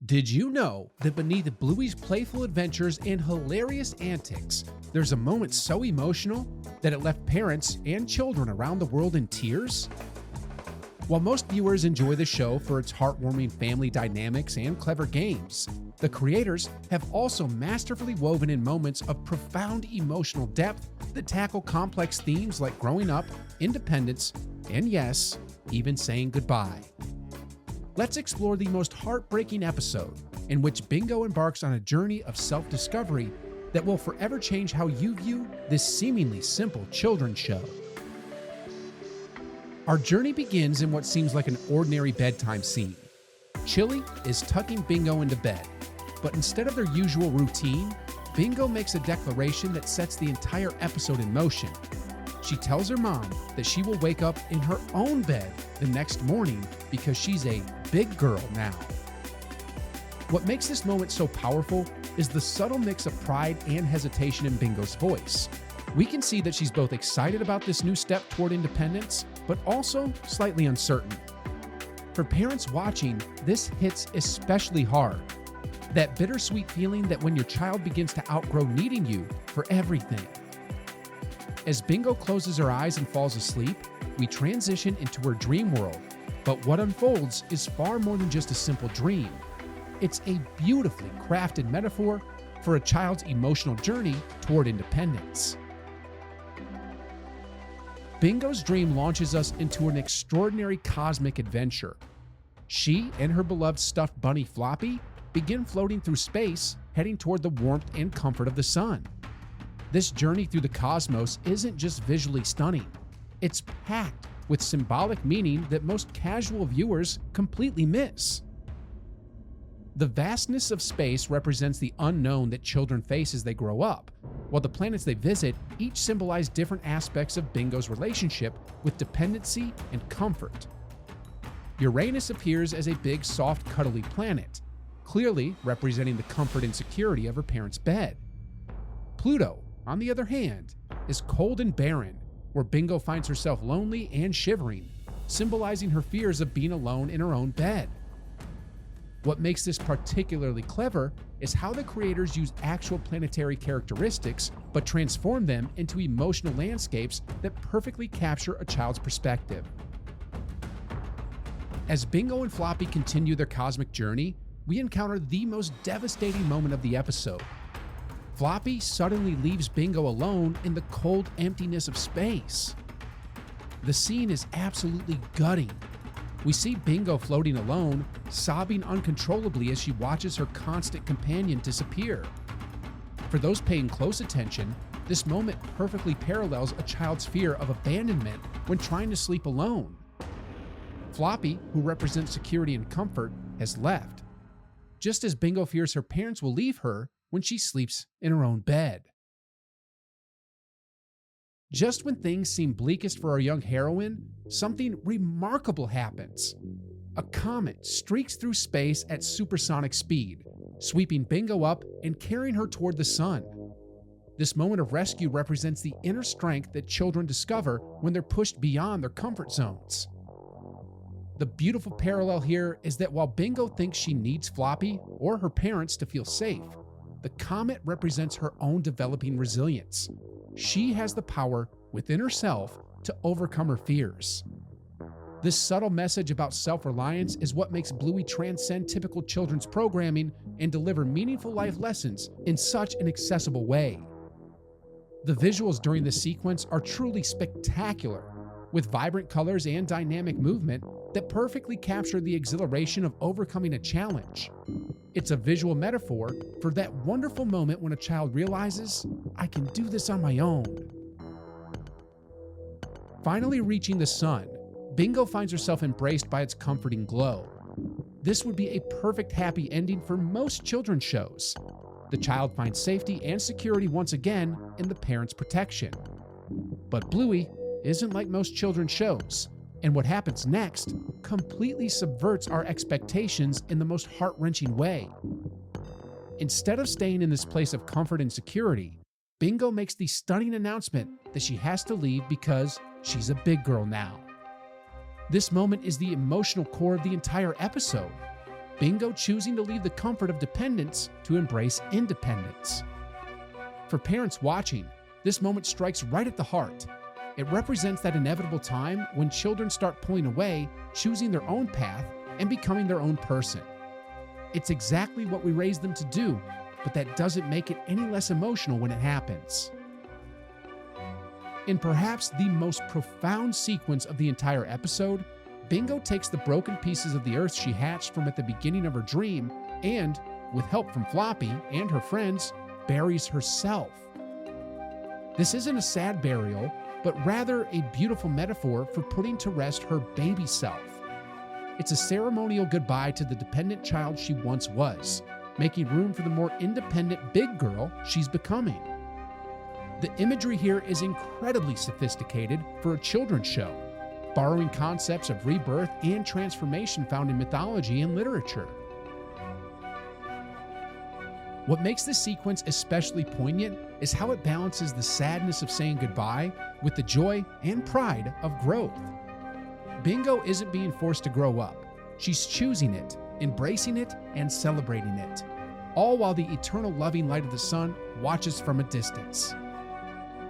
Did you know that beneath Bluey's playful adventures and hilarious antics, there's a moment so emotional that it left parents and children around the world in tears? While most viewers enjoy the show for its heartwarming family dynamics and clever games, the creators have also masterfully woven in moments of profound emotional depth that tackle complex themes like growing up, independence, and yes, even saying goodbye. Let's explore the most heartbreaking episode in which Bingo embarks on a journey of self-discovery that will forever change how you view this seemingly simple children's show. Our journey begins in what seems like an ordinary bedtime scene. Chili is tucking Bingo into bed, but instead of their usual routine, Bingo makes a declaration that sets the entire episode in motion. She tells her mom that she will wake up in her own bed the next morning because she's a big girl now. What makes this moment so powerful is the subtle mix of pride and hesitation in Bingo's voice. We can see that she's both excited about this new step toward independence, but also slightly uncertain. For parents watching, this hits especially hard. That bittersweet feeling that when your child begins to outgrow needing you for everything. As Bingo closes her eyes and falls asleep, we transition into her dream world. But what unfolds is far more than just a simple dream. It's a beautifully crafted metaphor for a child's emotional journey toward independence. Bingo's dream launches us into an extraordinary cosmic adventure. She and her beloved stuffed bunny Floppy begin floating through space, heading toward the warmth and comfort of the sun. This journey through the cosmos isn't just visually stunning, it's packed with symbolic meaning that most casual viewers completely miss. The vastness of space represents the unknown that children face as they grow up, while the planets they visit each symbolize different aspects of Bingo's relationship with dependency and comfort. Uranus appears as a big, soft, cuddly planet, clearly representing the comfort and security of her parents' bed. Pluto, on the other hand, is cold and barren, where Bingo finds herself lonely and shivering, symbolizing her fears of being alone in her own bed. What makes this particularly clever is how the creators use actual planetary characteristics but transform them into emotional landscapes that perfectly capture a child's perspective. As Bingo and Floppy continue their cosmic journey, we encounter the most devastating moment of the episode. Floppy suddenly leaves Bingo alone in the cold emptiness of space. The scene is absolutely gutting. We see Bingo floating alone, sobbing uncontrollably as she watches her constant companion disappear. For those paying close attention, this moment perfectly parallels a child's fear of abandonment when trying to sleep alone. Floppy, who represents security and comfort, has left, just as Bingo fears her parents will leave her when she sleeps in her own bed. Just when things seem bleakest for our young heroine, something remarkable happens. A comet streaks through space at supersonic speed, sweeping Bingo up and carrying her toward the sun. This moment of rescue represents the inner strength that children discover when they're pushed beyond their comfort zones. The beautiful parallel here is that while Bingo thinks she needs Floppy or her parents to feel safe, the comet represents her own developing resilience. She has the power within herself to overcome her fears. This subtle message about self-reliance is what makes Bluey transcend typical children's programming and deliver meaningful life lessons in such an accessible way. The visuals during this sequence are truly spectacular, with vibrant colors and dynamic movement that perfectly capture the exhilaration of overcoming a challenge. It's a visual metaphor for that wonderful moment when a child realizes, I can do this on my own. Finally reaching the sun, Bingo finds herself embraced by its comforting glow. This would be a perfect happy ending for most children's shows. The child finds safety and security once again in the parent's protection. But Bluey isn't like most children's shows, and what happens next completely subverts our expectations in the most heart-wrenching way. Instead of staying in this place of comfort and security, Bingo makes the stunning announcement that she has to leave because she's a big girl now. This moment is the emotional core of the entire episode. Bingo choosing to leave the comfort of dependence to embrace independence. For parents watching, this moment strikes right at the heart. It represents that inevitable time when children start pulling away, choosing their own path, and becoming their own person. It's exactly what we raised them to do, but that doesn't make it any less emotional when it happens. In perhaps the most profound sequence of the entire episode, Bingo takes the broken pieces of the earth she hatched from at the beginning of her dream and, with help from Floppy and her friends, buries herself. This isn't a sad burial, but rather a beautiful metaphor for putting to rest her baby self. It's a ceremonial goodbye to the dependent child she once was, making room for the more independent big girl she's becoming. The imagery here is incredibly sophisticated for a children's show, borrowing concepts of rebirth and transformation found in mythology and literature. What makes this sequence especially poignant is how it balances the sadness of saying goodbye with the joy and pride of growth. Bingo isn't being forced to grow up. She's choosing it, embracing it, and celebrating it, all while the eternal loving light of the sun watches from a distance.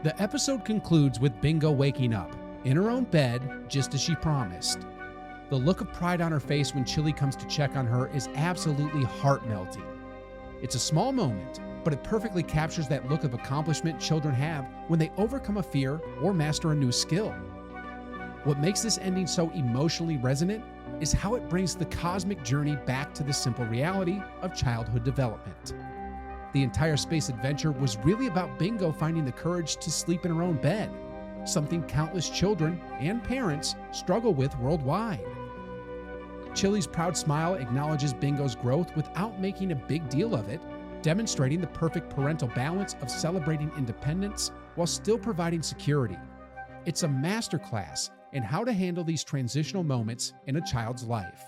The episode concludes with Bingo waking up, in her own bed, just as she promised. The look of pride on her face when Chili comes to check on her is absolutely heart-melting. It's a small moment, but it perfectly captures that look of accomplishment children have when they overcome a fear or master a new skill. What makes this ending so emotionally resonant is how it brings the cosmic journey back to the simple reality of childhood development. The entire space adventure was really about Bingo finding the courage to sleep in her own bed, something countless children and parents struggle with worldwide. Chili's proud smile acknowledges Bingo's growth without making a big deal of it, demonstrating the perfect parental balance of celebrating independence while still providing security. It's a masterclass in how to handle these transitional moments in a child's life.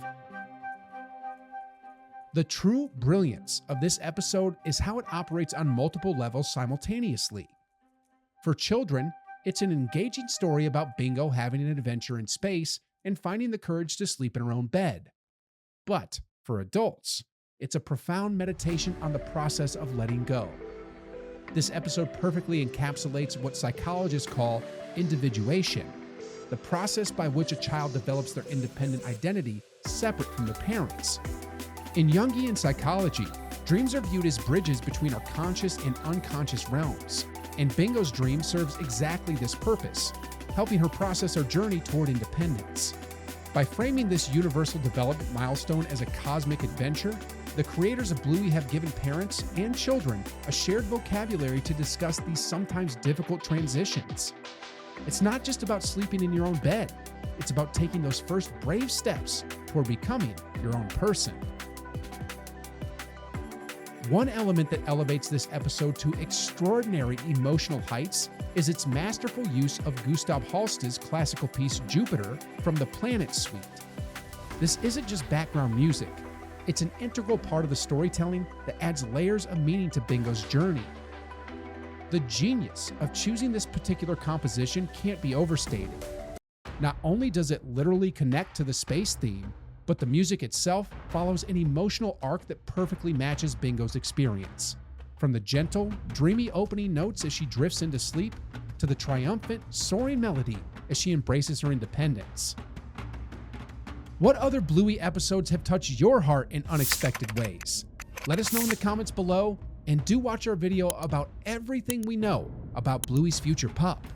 The true brilliance of this episode is how it operates on multiple levels simultaneously. For children, it's an engaging story about Bingo having an adventure in space and finding the courage to sleep in her own bed. But for adults, it's a profound meditation on the process of letting go. This episode perfectly encapsulates what psychologists call individuation, the process by which a child develops their independent identity separate from their parents. In Jungian psychology, dreams are viewed as bridges between our conscious and unconscious realms, and Bingo's dream serves exactly this purpose, helping her process her journey toward independence. By framing this universal development milestone as a cosmic adventure, the creators of Bluey have given parents and children a shared vocabulary to discuss these sometimes difficult transitions. It's not just about sleeping in your own bed, it's about taking those first brave steps toward becoming your own person. One element that elevates this episode to extraordinary emotional heights is its masterful use of Gustav Holst's classical piece Jupiter from the Planet Suite. This isn't just background music, it's an integral part of the storytelling that adds layers of meaning to Bingo's journey. The genius of choosing this particular composition can't be overstated. Not only does it literally connect to the space theme, but the music itself follows an emotional arc that perfectly matches Bingo's experience. From the gentle, dreamy opening notes as she drifts into sleep, to the triumphant, soaring melody as she embraces her independence. What other Bluey episodes have touched your heart in unexpected ways? Let us know in the comments below, and do watch our video about everything we know about Bluey's future pup.